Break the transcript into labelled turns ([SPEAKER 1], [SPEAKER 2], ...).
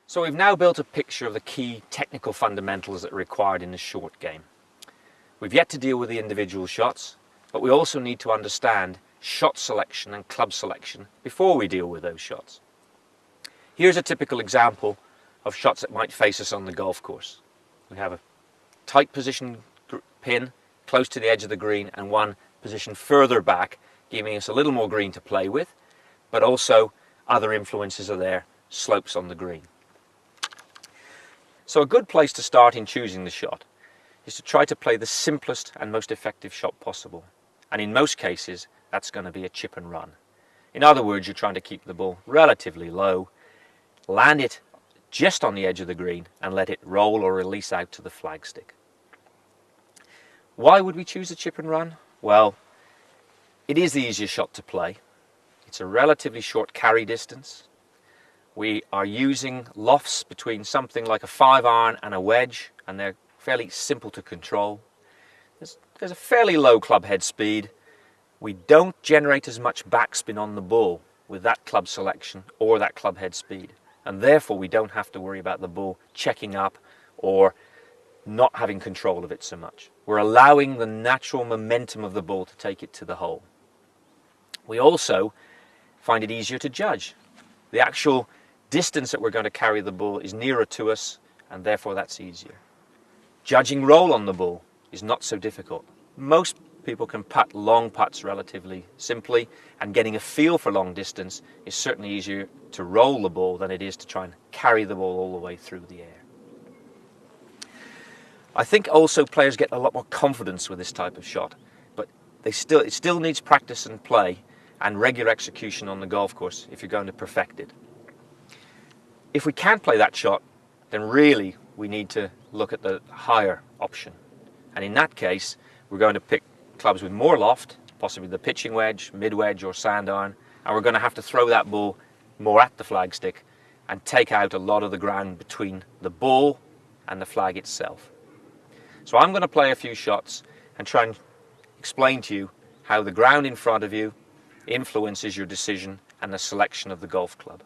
[SPEAKER 1] So we've now built a picture of the key technical fundamentals that are required in the short game. We've yet to deal with the individual shots, but we also need to understand shot selection and club selection before we deal with those shots. Here's a typical example of shots that might face us on the golf course. We have a tight position pin close to the edge of the green and one position further back, giving us a little more green to play with, but also other influences are there, slopes on the green. So a good place to start in choosing the shot is to try to play the simplest and most effective shot possible. And in most cases, that's going to be a chip and run. In other words, you're trying to keep the ball relatively low, land it just on the edge of the green, and let it roll or release out to the flagstick. Why would we choose a chip and run? Well, it is the easiest shot to play. It's a relatively short carry distance. We are using lofts between something like a 5-iron and a wedge, and they're fairly simple to control. There's a fairly low club head speed. We don't generate as much backspin on the ball with that club selection or that club head speed, and therefore we don't have to worry about the ball checking up or not having control of it so much. We're allowing the natural momentum of the ball to take it to the hole. We also find it easier to judge. The actual distance that we're going to carry the ball is nearer to us, and therefore that's easier. Judging roll on the ball is not so difficult. Most people can putt long putts relatively simply, and getting a feel for long distance is certainly easier to roll the ball than it is to try and carry the ball all the way through the air. I think also players get a lot more confidence with this type of shot, but it still needs practice and play and regular execution on the golf course if you're going to perfect it. If we can't play that shot, then really we need to look at the higher option. And in that case, we're going to pick clubs with more loft, possibly the pitching wedge, mid-wedge or sand iron, and we're going to have to throw that ball more at the flagstick and take out a lot of the ground between the ball and the flag itself. So I'm going to play a few shots and try and explain to you how the ground in front of you influences your decision and the selection of the golf club.